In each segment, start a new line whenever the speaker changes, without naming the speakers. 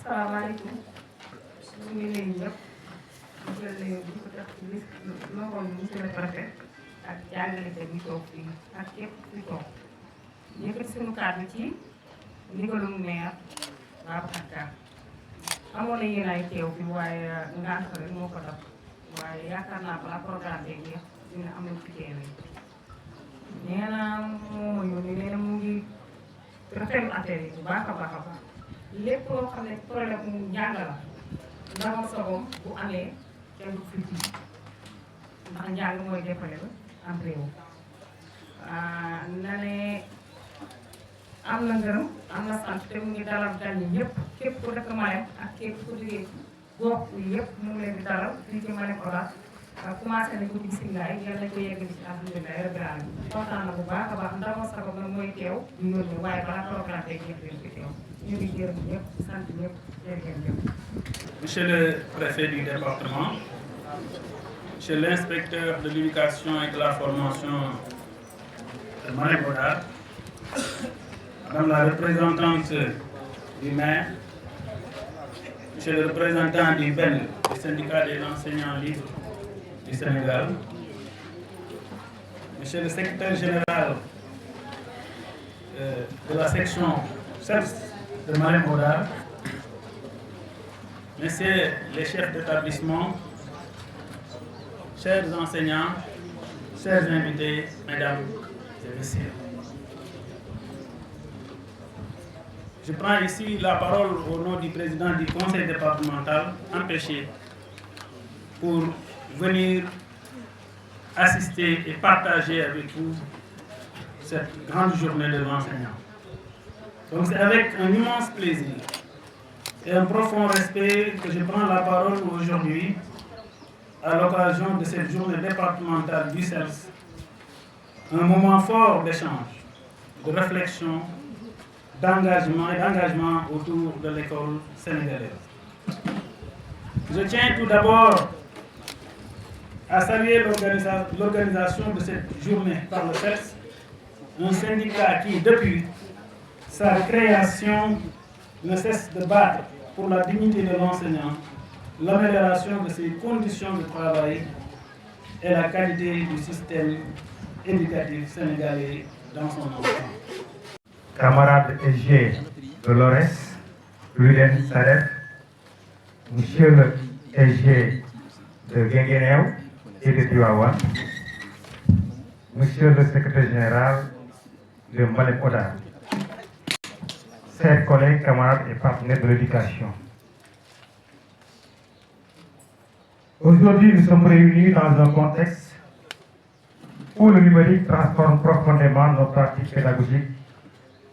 salaamaaleykum ñu ngi nuyu ñëpp di jël di ko def ci loxoom monsieur le préfet ak jàngalekat yi toog fii ak képp fi toog yëkkati suñu kàddu ci ndigalum maire Babacar Ka amoon na yéen ay teew fi waaye ngant rek moo ko def waaye yaakaar naa balaa programme beeg yëpp dina am lu fi teewee nee naa moo ma yónni nee na mu ngi rafetlu affaire yi bu baax a baax a baax lépp loo xam ne problème mu njàng la ndamam sagom bu amee kenn du fi ji ndax njàng mooy jëppale ba am réew na ne am na ngërëm am na sant te mu ngi dalal gan ñi ñëpp képp ku dëkk Malem ak képp ku jógee gox yi yëpp mu ngi leen di dalal fii ci Malem Hodar commencé nañ ko ci bisimilah yàlla nañ ko yeggali ci alhamdulilah rabbil alamin kontaan na bu baax a baax ndamam sagom nag mooy teew du yónni waaye balaa programme beeg yëpp leen ko teew ñu ngi gërëm ñëpp sant ñëpp jërëjëf.
Monsieur le préfet du département, Monsieur l'inspecteur de l'éducation et de la formation de Malem Hodar, Madame la représentante du maire, Monsieur le représentant du BEL, du syndicat des enseignants libres du Sénégal, Monsieur le secrétaire général de la section CEPS de Malem Hodar, Messieurs les chefs d'établissement, chers enseignants, chers invités, mesdames et messieurs. Je prends ici la parole au nom du président du conseil départemental, empêché, pour venir assister et partager avec vous cette grande journée de l'enseignant. Donc c'est avec un immense plaisir et un profond respect que je prends la parole aujourd'hui à l'occasion de cette journée départementale du CELS, un moment fort d'échange, de réflexion, d'engagement autour de l'école sénégalaise. Je tiens tout d'abord à saluer l'organisation de cette journée par le CELS, un syndicat qui, depuis sa création, ne cesse de battre pour la dignité de l'enseignant, l'amélioration de ses conditions de travail et la qualité du système éducatif sénégalais dans son ensemble.
Camarades SG de l'ORES, William Saref, Monsieur le SG de Guinguinéo et de Tivaouane, Monsieur le secrétaire général de Malem Hodar, chers collègues, camarades et partenaires de l'éducation. Aujourd'hui, nous sommes réunis dans un contexte où le numérique transforme profondément nos pratiques pédagogiques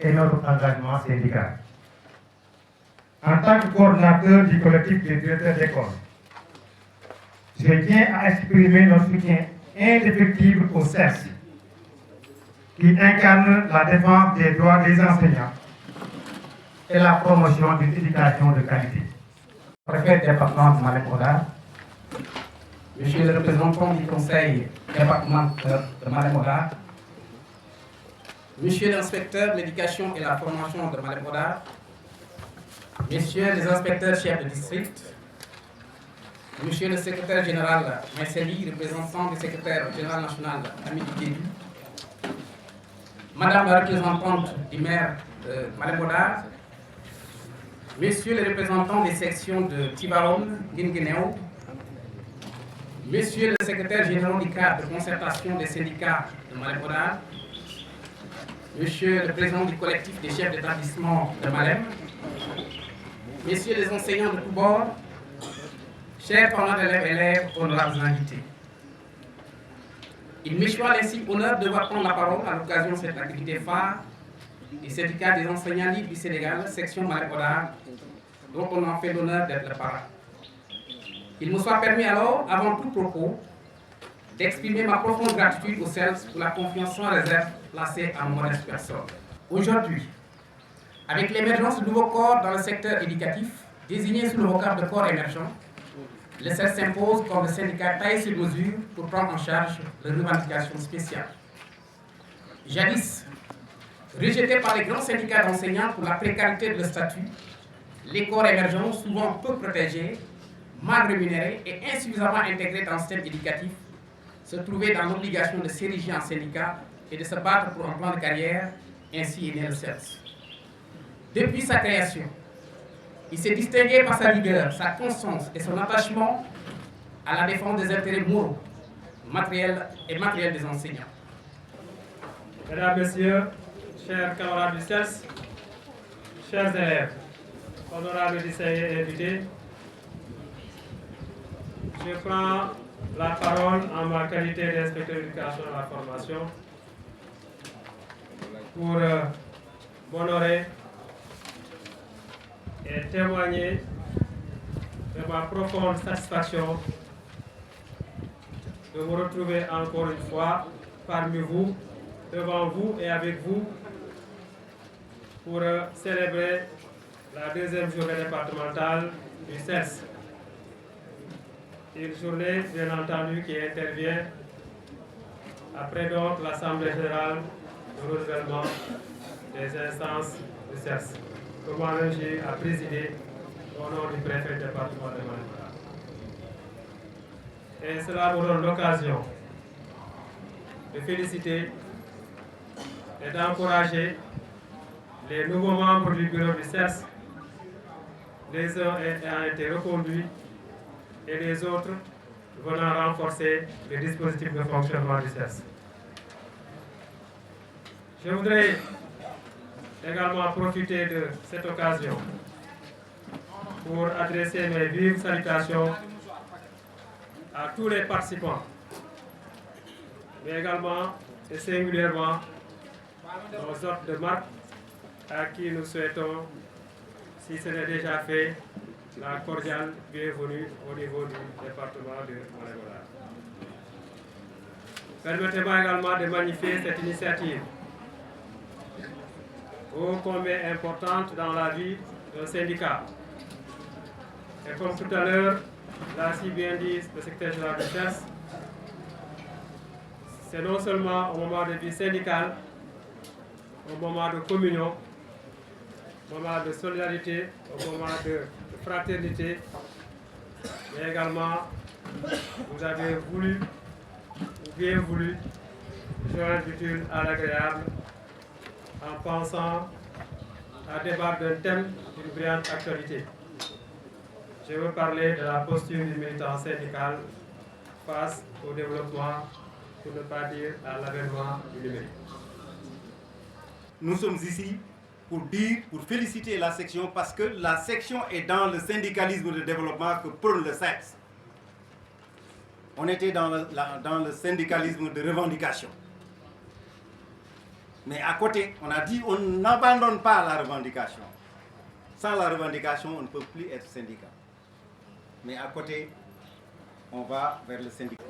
et notre engagement syndical. En tant que coordinateur du collectif des directeurs d'école, je tiens à exprimer notre soutien indéfectible au CELS, qui incarne la défense des droits des enseignants et la promotion d'une éducation de qualité. Préfet département de Malem Hodar, Monsieur le représentant du conseil départemental de Malem Hodar,
Monsieur l'inspecteur de l'éducation et la formation de Malem Hodar, Messieurs les inspecteurs chefs de district, Monsieur le secrétaire général Maïseli, représentant du secrétaire général national Amidi Guédu, Madame la représentante du maire de Malem Hodar, Messieurs les représentants des sections de Tivaouane, Guinguinéo, Messieurs le secrétaire général du cadre de concertation des syndicats de Malem Hodar, Monsieur le président du collectif des chefs d'établissement de Malem, Messieurs les enseignants de tous bords, chers parents d'élèves et élèves, honorables invités. Il me soit ainsi honneur de vous prendre la parole à l'occasion de cette activité phare du syndicat des enseignants libres du Sénégal, section Malem Hodar, dont on en fait l'honneur d'être le parrain. Il me soit permis alors, avant tout propos, d'exprimer ma profonde gratitude au CELS pour la confiance sans réserve placée à mon modeste personne. Aujourd'hui, avec l'émergence de nouveaux corps dans le secteur éducatif, désignés sous le vocable de corps émergents, le CELS s'impose comme le syndicat taille ses mesures pour prendre en charge leurs revendications spéciales. Jadis, rejeté par les grands syndicats d'enseignants pour la précarité de leur statut, les corps émergents, souvent peu protégés, mal rémunérés et insuffisamment intégrés dans le système éducatif, se trouvaient dans l'obligation de s'ériger en syndicat et de se battre pour un plan de carrière. Ainsi est né le CELS. Depuis sa création, il s'est distingué par sa rigueur, sa constance et son attachement à la défense des intérêts moraux, matériels et matériels des enseignants.
Mesdames, Messieurs, chers camarades du CELS, chers élèves, honorables distingués et invités, je prends la parole en ma qualité d'inspecteur d'éducation et de la formation pour m'honorer et témoigner de ma profonde satisfaction de vous retrouver encore une fois parmi vous, devant vous et avec vous, pour célébrer la deuxième journée départementale du CELS. Une journée, bien entendu, qui intervient après donc l'Assemblée générale de renouvellement des instances du CELS, que moi-même j'ai à présider au nom du préfet du département de Malem-Hodar. Et cela me donne l'occasion de féliciter et d'encourager les nouveaux membres du bureau du CELS, les uns ayant été reconduits et les autres venant renforcer le dispositif de fonctionnement du CELS. Je voudrais également profiter de cette occasion pour adresser mes vives salutations à tous les participants, mais également et singulièrement aux hôtes de marque à qui nous souhaitons, si ce n'est déjà fait, la cordiale bienvenue au niveau du département de Malem-Hodar. Permettez-moi également de magnifier cette initiative, ô combien importante dans la vie d'un syndicat. Et comme tout à l'heure l'a si bien dit le secrétaire général du CELS, c'est non seulement au moment de vie syndicale, au moment de communion, au moment de solidarité, au moment de fraternité, mais également vous avez voulu, ou bien voulu, joindre l'utile à l'agréable en pensant à débattre d'un thème d'une brillante actualité. Je veux parler de la posture du militant syndical face au développement, pour ne pas dire à l'avènement du numérique.
Nous sommes ici pour féliciter la section parce que la section est dans le syndicalisme de développement que prône le CELS. On était dans le syndicalisme de revendication. Mais à côté, on a dit on n'abandonne pas la revendication. Sans la revendication, on ne peut plus être syndicat. Mais à côté, on va vers le syndicat.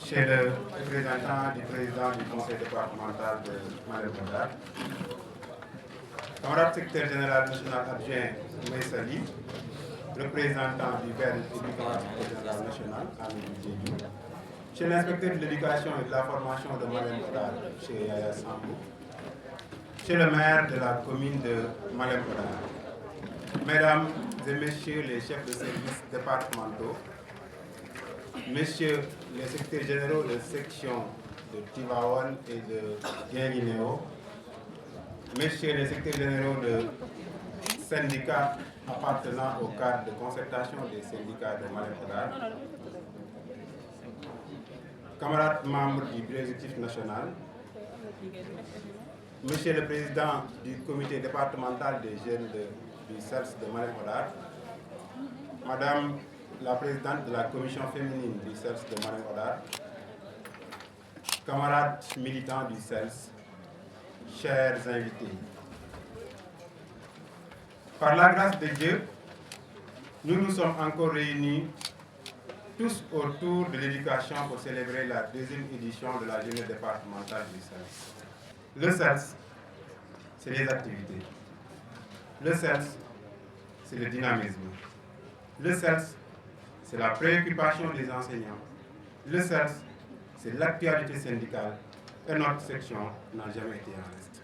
Chez le représentant du président du conseil départemental de Malem-Hodar, camarade secrétaire général national adjoint Maïsali, représentant du VER et du conseil général national, Amélie Diédhiou, chez l'inspecteur de l'éducation et de la formation de Malem-Hodar, chez Yaya Sambou, chez le maire de la commune de Malem-Hodar, mesdames et messieurs les chefs de services départementaux, messieurs les secrétaires généraux de section de Tivaouane et de Guinguinéo, messieurs les secrétaires généraux de syndicats appartenant au cadre de concertation des syndicats de Malem-Hodar, camarades membres du bureau exécutif national, monsieur le président du comité départemental des jeunes du CELS de Malem-Hodar, madame la présidente de la commission féminine du CELS de Malem-Hodar, camarades militants du CELS, chers invités. Par la grâce de Dieu, nous nous sommes encore réunis tous autour de l'éducation pour célébrer la deuxième édition de la journée départementale du CELS. Le CELS, c'est les activités. Le CELS, c'est le dynamisme. Le CELS, c'est la préoccupation des enseignants. Le CELS, c'est l'actualité syndicale et notre section n'a jamais été en reste.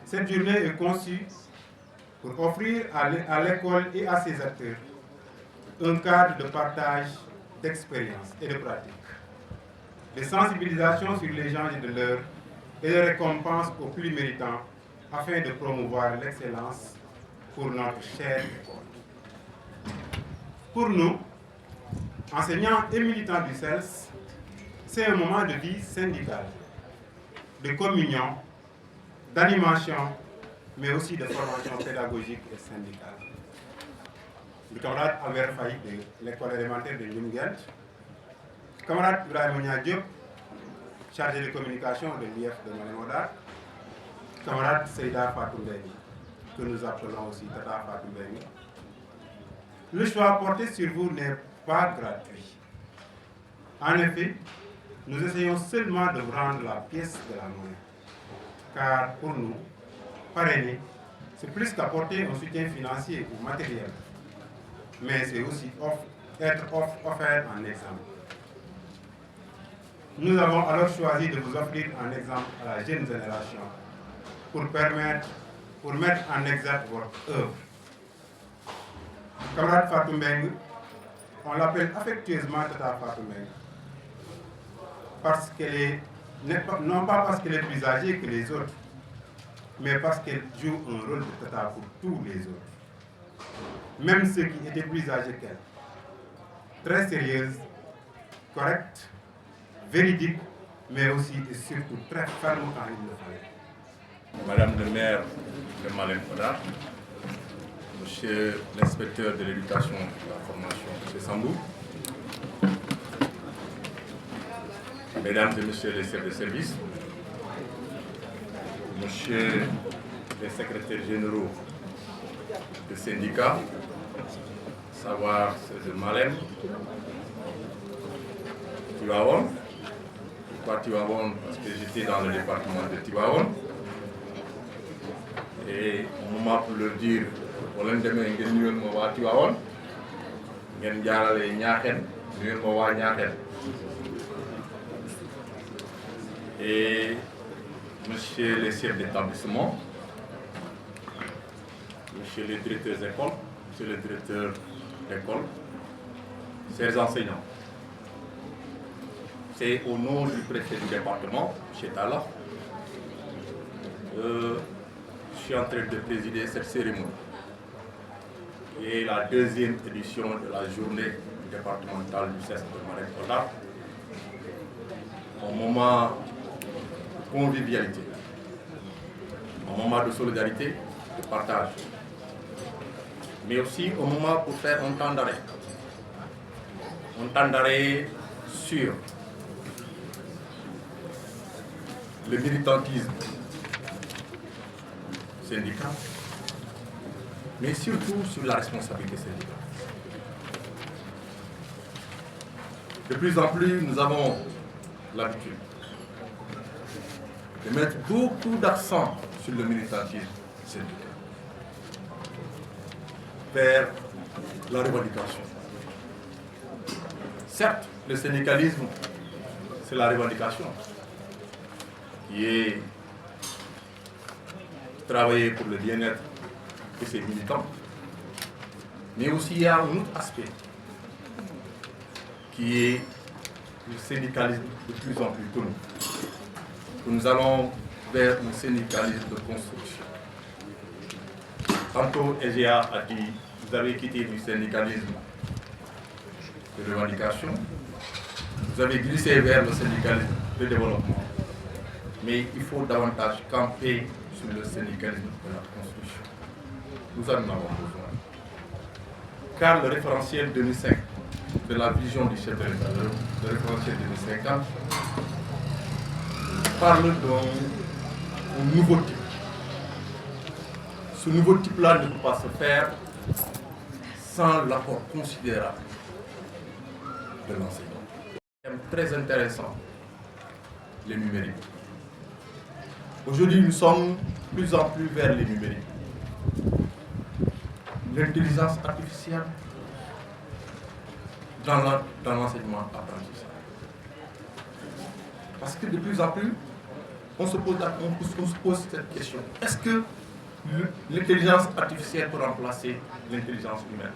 Cette journée est conçue pour offrir à l'école et à ses acteurs un cadre de partage d'expériences et de pratiques, de sensibilisation sur les gens et de l'heure et de récompense aux plus méritants afin de promouvoir l'excellence pour notre chère école. Pour nous, enseignants et militants du CELS, c'est un moment de vie syndicale, de communion, d'animation, mais aussi de formation pédagogique et syndicale. Le camarade Albert Faye de l'école élémentaire de Ljungent, camarade Ibrahim Diop, chargé de communication de l'IF de Malem-Hodar, camarade Seyda Fatou Mbengue, que nous appelons aussi Tata Fatou Mbengue. Le choix porté sur vous n'est pas gratuit. En effet, nous essayons seulement de vous rendre la pièce de la monnaie. Car pour nous, parrainer, c'est plus qu'apporter un soutien financier ou matériel, mais c'est aussi être offert en exemple. Nous avons alors choisi de vous offrir un exemple à la jeune génération pour mettre en exergue votre œuvre. Camarade Fatou Mbengue, on l'appelle affectueusement Tata Fatou Mbengue, parce qu'elle est, non pas parce qu'elle est plus âgée que les autres, mais parce qu'elle joue un rôle de Tata pour tous les autres, même ceux qui étaient plus âgés qu'elle. Très sérieuse, correcte, véridique, mais aussi et surtout très ferme quand il le fallait.
Madame le maire de Malem-Hodar, Monsieur l'inspecteur de l'éducation et de la formation, M. Sambou, Mesdames et Messieurs les chefs de service, Monsieur les secrétaires généraux des syndicats, savoir ceux de Malem, Tivaouane, pourquoi Tivaouane? Parce que j'étais dans le département de Tivaouane. Et au moment pour leur dire, au lendemain, ngeen nuyul ma waa Tivaouane, ngeen jaarale Ñaaxeen, nuyul ma waa Ñaaxeen. Et monsieur les chefs d'établissement, monsieur les directeurs d'école, monsieur le directeur d'école, chers enseignants. C'est au nom du préfet du département, M. Talla, je suis en train de présider cette cérémonie, qui est la deuxième édition de la journée départementale du CELS de Malem-Hodar. Un moment de convivialité, un moment de solidarité, de partage, mais aussi un moment pour faire un temps d'arrêt. Un temps d'arrêt sur le militantisme syndical, mais surtout sur la responsabilité syndicale. De plus en plus, nous avons l'habitude de mettre beaucoup d'accent sur le militantisme syndical, vers la revendication. Certes, le syndicalisme, c'est la revendication, qui est travailler pour le bien-être de ses militants. Mais aussi il y a un autre aspect qui est le syndicalisme de plus en plus connu. Nous allons vers un syndicalisme de construction. Tantôt, EGA a dit, vous avez quitté du syndicalisme de revendication, vous avez glissé vers le syndicalisme de développement. Mais il faut davantage camper sur le syndicalisme de la construction. Nous en avons besoin. Car le référentiel 2005 de la vision du chef de l'État, le référentiel 2050, parle d'un nouveau type. Ce nouveau type-là ne peut pas se faire sans l'apport considérable de l'enseignant. C'est très intéressant, les numériques. Aujourd'hui, nous sommes de plus en plus vers les numériques. L'intelligence artificielle dans l'enseignement-apprentissage. Parce que de plus en plus, on se pose cette question. Est-ce que l'intelligence artificielle pour remplacer l'intelligence humaine.